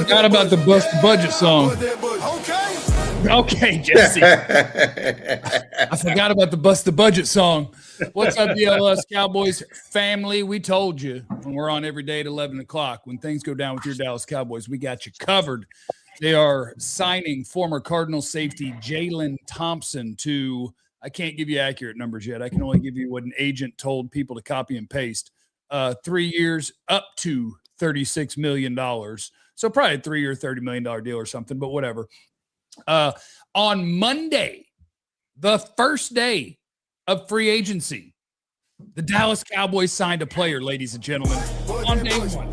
forgot about the Bust the Budget song. Okay, Jesse. I forgot about the Bust the Budget song. What's up, DLS Cowboys family? We told you when we're on every day at 11 o'clock. When things go down with your Dallas Cowboys, we got you covered. They are signing former Cardinals safety Jalen Thompson to, I can't give you accurate numbers yet. I can only give you what an agent told people to copy and paste. 3 years, up to $36 million. So probably a 3-year, $30 million deal or something, but whatever. On Monday, the first day of free agency, the Dallas Cowboys signed a player, ladies and gentlemen, on day one.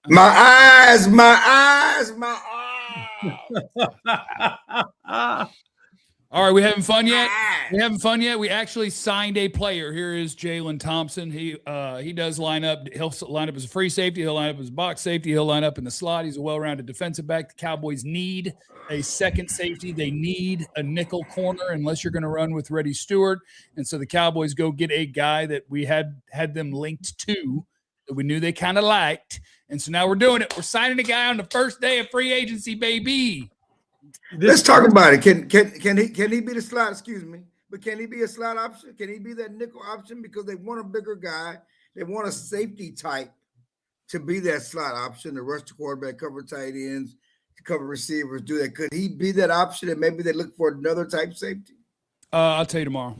My eyes. All right, we having fun yet? We actually signed a player. Here is Jalen Thompson. He does line up. He'll line up as a free safety. He'll line up as a box safety. He'll line up in the slot. He's a well-rounded defensive back. The Cowboys need a second safety. They need a nickel corner unless you're going to run with Reddy Stewart. And so the Cowboys go get a guy that we had them linked to that we knew they kind of liked. And so now we're doing it. We're signing a guy on the first day of free agency, baby. Let's talk about it. Can he be the slot? Excuse me, but can he be a slot option? Can he be that nickel option? Because they want a bigger guy. They want a safety type to be that slot option, to rush the quarterback, cover tight ends, to cover receivers, do that. Could he be that option? And maybe they look for another type safety. I'll tell you tomorrow.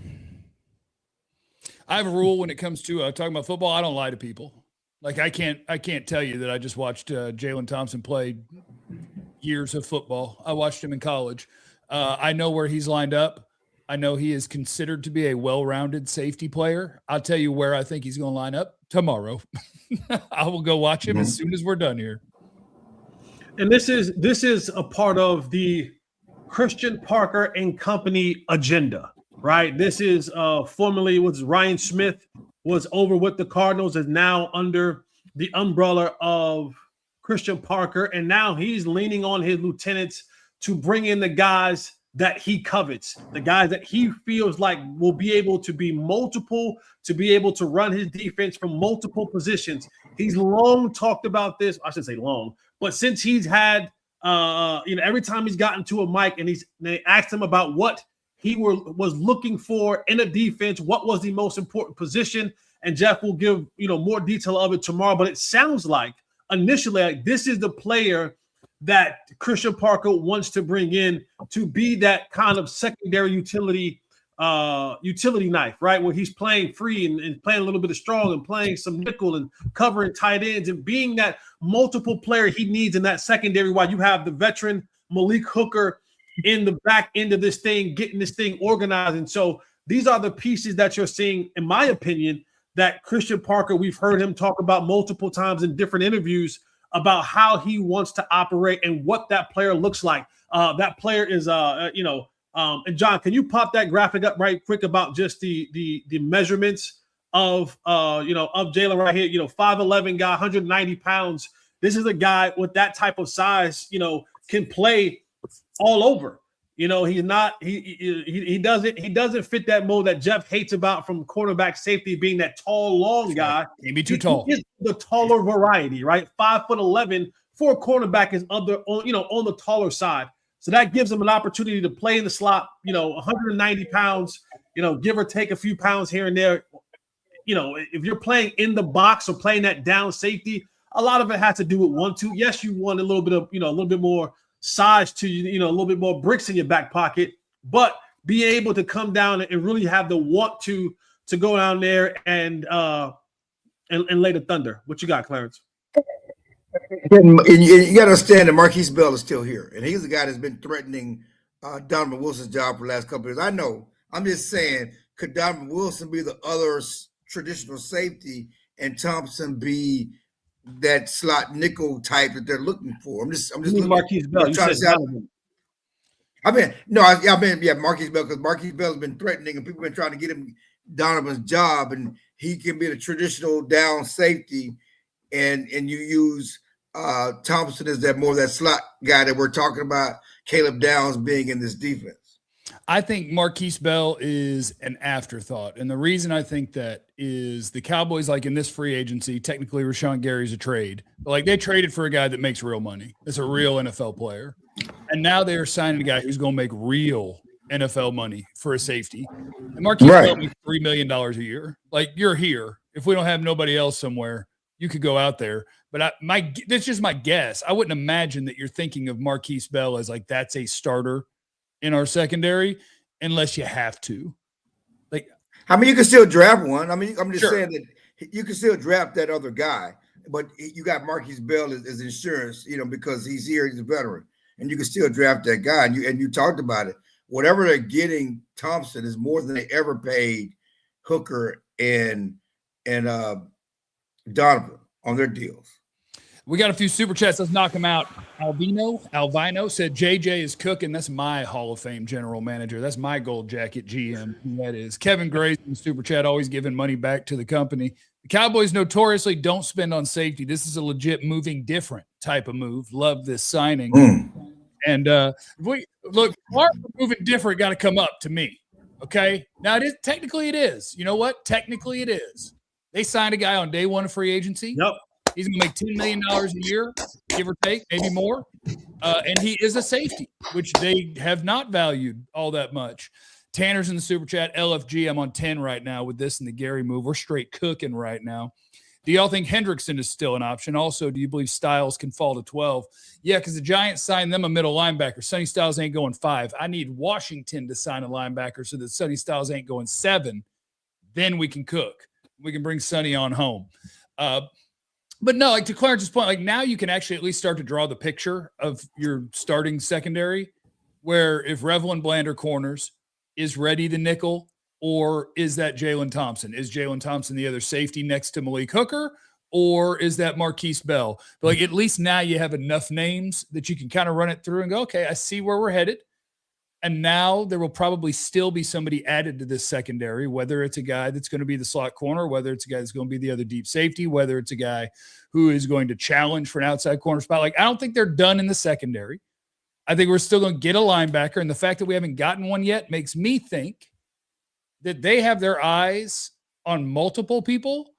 I have a rule when it comes to talking about football. I don't lie to people. Like I can't tell you that I just watched Jalen Thompson play years of football. I watched him in college. I know where he's lined up. I know he is considered to be a well-rounded safety player. I'll tell you where I think he's going to line up tomorrow. I will go watch him as soon as we're done here. And this is a part of the Christian Parker and Company agenda, right? This is formerly was Ryan Smith was over with the Cardinals, is now under the umbrella of Christian Parker, and now he's leaning on his lieutenants to bring in the guys that he covets, the guys that he feels like will be able to be multiple, to be able to run his defense from multiple positions. He's long talked about this. I should say long, but since he's had, every time he's gotten to a mic and they asked him about what he was looking for in a defense, what was the most important position, and Jeff will give more detail of it tomorrow. But it sounds like initially, like, this is the player that Christian Parker wants to bring in to be that kind of secondary utility knife, right? Where he's playing free and playing a little bit of strong and playing some nickel and covering tight ends and being that multiple player he needs in that secondary while you have the veteran Malik Hooker in the back end of this thing, getting this thing organized. And so these are the pieces that you're seeing, in my opinion, that Christian Parker, we've heard him talk about multiple times in different interviews about how he wants to operate and what that player looks like. That player is, and John, can you pop that graphic up right quick about just the measurements of Jalen right here? 5'11" guy, 190 pounds. This is a guy with that type of size, can play all over. He's not he doesn't fit that mold that Jeff hates about from cornerback safety, being that tall, long guy. Can't be too tall. He's the taller variety, right? 5'11" for a cornerback is on the taller side. So that gives him an opportunity to play in the slot, 190 pounds, give or take a few pounds here and there. If you're playing in the box or playing that down safety, a lot of it has to do with 1-2. Yes, you want a little bit of, a little bit more size to you, a little bit more bricks in your back pocket, but being able to come down and really have the want to go down there and lay the thunder. What you got, Clarence? And you got to understand that Marquise Bell is still here, and he's the guy that's been threatening Donovan Wilson's job for the last couple of years. I know. I'm just saying, could Donovan Wilson be the other traditional safety and Thompson be that slot nickel type that they're looking for? I'm just looking. Marquise Bell. You said Donovan. Marquise Bell, because Marquise Bell has been threatening and people have been trying to get him Donovan's job, and he can be the traditional down safety, and you use Thompson is that more that slot guy that we're talking about, Caleb Downs being in this defense? I think Marquise Bell is an afterthought. And the reason I think that is the Cowboys, like in this free agency, technically Rashawn Gary's a trade. But like they traded for a guy that makes real money. It's a real NFL player. And now they're signing a guy who's going to make real NFL money for a safety. And Marquise Bell makes $3 million a year. Like you're here. If we don't have nobody else somewhere, you could go out there. But that's just my guess. I wouldn't imagine that you're thinking of Marquise Bell as like that's a starter in our secondary, unless you have to. Like, I mean, you can still draft one. I mean, I'm just sure. saying that you can still draft that other guy, but you got Marquise Bell as insurance, because he's here, he's a veteran, and you can still draft that guy. And you talked about it. Whatever they're getting Thompson is more than they ever paid Hooker and Donovan on their deals. We got a few super chats. Let's knock them out. Alvino said JJ is cooking. That's my Hall of Fame general manager. That's my gold jacket GM. That is Kevin Grayson, super chat, always giving money back to the company. The Cowboys notoriously don't spend on safety. This is a legit moving different type of move. Love this signing. And part of moving different got to come up to me. Okay. Now it is technically it is. You know what? Technically it is. They signed a guy on day one of free agency. Yep. He's going to make $10 million a year, give or take, maybe more. And he is a safety, which they have not valued all that much. Tanner's in the super chat. LFG, I'm on 10 right now with this and the Gary move. We're straight cooking right now. Do y'all think Hendrickson is still an option? Also, do you believe Styles can fall to 12? Yeah, because the Giants signed them a middle linebacker. Sonny Styles ain't going 5. I need Washington to sign a linebacker so that Sonny Styles ain't going 7. Then we can cook. We can bring Sonny on home. But no, like to Clarence's point, like now you can actually at least start to draw the picture of your starting secondary where if Revel Bland are corners, is Reddy the nickel, or is that Jalen Thompson? Is Jalen Thompson the other safety next to Malik Hooker, or is that Marquise Bell? But like at least now you have enough names that you can kind of run it through and go, okay, I see where we're headed. And now there will probably still be somebody added to this secondary, whether it's a guy that's going to be the slot corner, whether it's a guy that's going to be the other deep safety, whether it's a guy who is going to challenge for an outside corner spot. Like, I don't think they're done in the secondary. I think we're still going to get a linebacker. And the fact that we haven't gotten one yet makes me think that they have their eyes on multiple people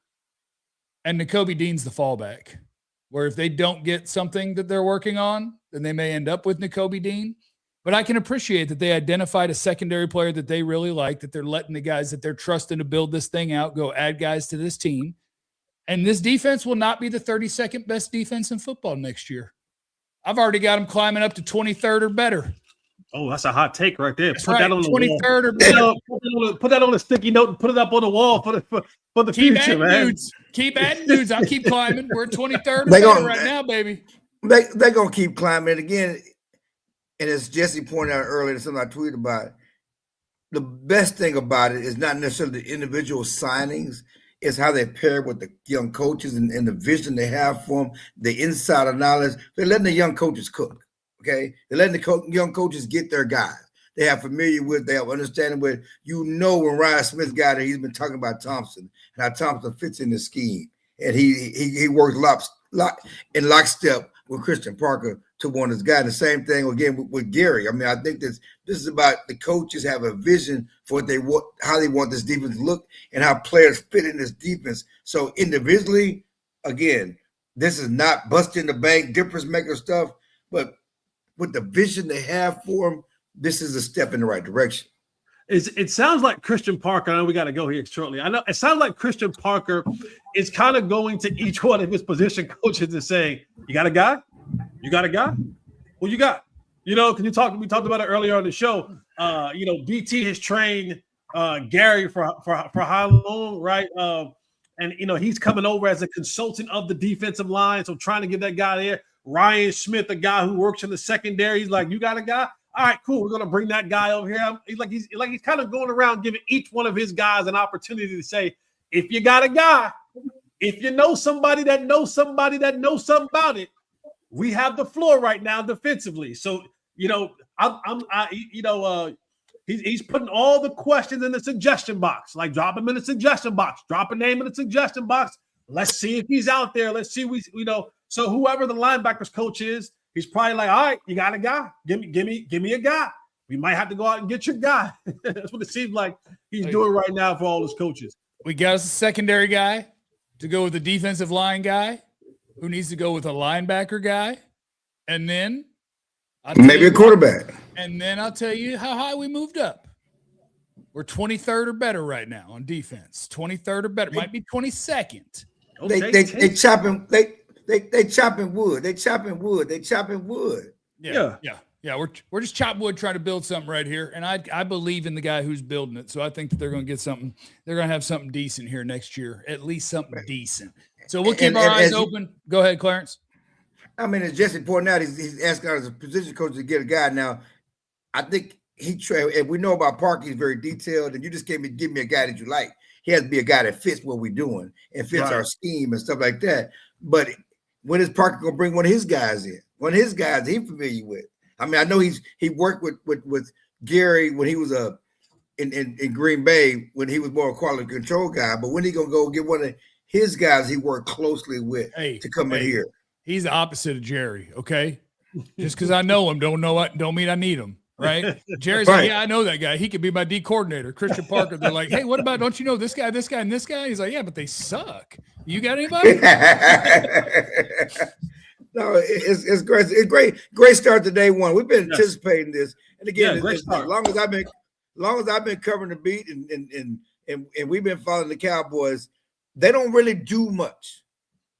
and Nakobe Dean's the fallback, where if they don't get something that they're working on, then they may end up with Nakobe Dean. But I can appreciate that they identified a secondary player that they really like, that they're letting the guys that they're trusting to build this thing out go add guys to this team. And this defense will not be the 32nd best defense in football next year. I've already got them climbing up to 23rd or better. Oh, that's a hot take right there. Put that on the 23rd or better. Put that on a sticky note and put it up on the wall for the future, man. Dudes. Keep adding dudes. I'll keep climbing. We're 23rd or better right now, baby. They're going to keep climbing. Again, and as Jesse pointed out earlier, something I tweeted about, the best thing about it is not necessarily the individual signings, it's how they pair with the young coaches and the vision they have for them, the insider knowledge. They're letting the young coaches cook, okay? They're letting the young coaches get their guys. They have familiar with, they have understanding with, when Ryan Smith got there, he's been talking about Thompson and how Thompson fits in the scheme. And he works in lockstep with Christian Parker to one of his guys. The same thing again with Gary. I mean, I think this is about the coaches have a vision for how they want this defense to look and how players fit in this defense. So individually, again, this is not busting the bank, difference maker stuff, but with the vision they have for them, this is a step in the right direction. It sounds like Christian Parker. I know we got to go here shortly. I know it sounds like Christian Parker is kind of going to each one of his position coaches and saying, "You got a guy? You got a guy? Who you got?" Because we talked about it earlier on the show. BT has trained Gary for how long, right? And he's coming over as a consultant of the defensive line, so trying to get that guy there. Ryan Smith, a guy who works in the secondary, he's like, "You got a guy? All right, cool. We're gonna bring that guy over here." He's kind of going around giving each one of his guys an opportunity to say, "If you got a guy, if you know somebody that knows somebody that knows something about it, we have the floor right now defensively." So he's putting all the questions in the suggestion box. Like, drop him in the suggestion box. Drop a name in the suggestion box. Let's see if he's out there. Let's see So whoever the linebackers coach is, he's probably like, all right, you got a guy. Give me a guy. We might have to go out and get your guy. That's what it seems like he's doing right now for all his coaches. We got us a secondary guy to go with a defensive line guy who needs to go with a linebacker guy. And then maybe a quarterback. And then I'll tell you how high we moved up. We're 23rd or better right now on defense. 23rd or better. Might be 22nd. They chopping wood. They chopping wood. Yeah. We're just chopping wood trying to build something right here. And I believe in the guy who's building it. So I think that they're going to get something. They're going to have something decent here next year. At least something decent. So we'll keep our eyes open. Go ahead, Clarence. I mean, as Jesse pointed out, he's asking out as a position coach to get a guy. Now, I think if we know about Parker, he's very detailed, and you just give me a guy that you like. He has to be a guy that fits what we're doing and fits our scheme and stuff like that. But when is Parker going to bring one of his guys in? One of his guys he's familiar with. I mean, I know he worked with Gary when he was in Green Bay when he was more a quality control guy. But when he going to go get one of his guys he worked closely with to come in here? He's the opposite of Jerry, okay? Just because I know him don't mean I need him, right? Jerry's like, yeah, I know that guy. He could be my D coordinator. Christian Parker, they're like, hey, what about, don't you know this guy, and this guy? He's like, yeah, but they suck. You got anybody? No, it's great. It's great start to day one. We've been anticipating this. And again, as long as I've been covering the beat and we've been following the Cowboys, they don't really do much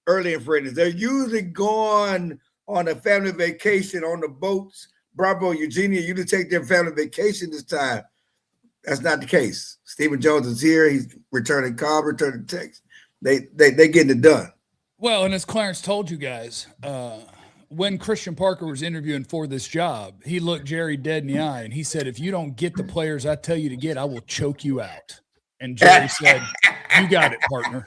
early in free agency. They're usually gone on a family vacation on the boats. Bravo, Eugenia, you to take their family vacation this time. That's not the case. Stephen Jones is here. He's returning call, returning text. They getting it done. Well, and as Clarence told you guys, when Christian Parker was interviewing for this job, he looked Jerry dead in the eye and he said, if you don't get the players I tell you to get, I will choke you out. And Jerry said, you got it, partner.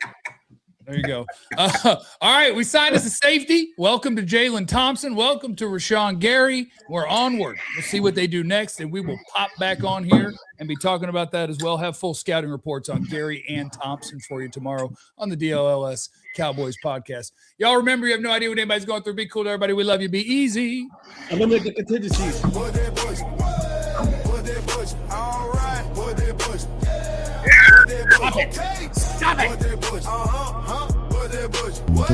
There you go. All right, we signed as a safety. Welcome to Jalen Thompson. Welcome to Rashawn Gary. We're onward. We'll see what they do next, and we will pop back on here and be talking about that as well. Have full scouting reports on Gary and Thompson for you tomorrow on the DLLS Cowboys podcast. Y'all remember, you have no idea what anybody's going through. Be cool to everybody. We love you. Be easy. I'm going to make the contingencies. All right. Stop it. Stop it. What?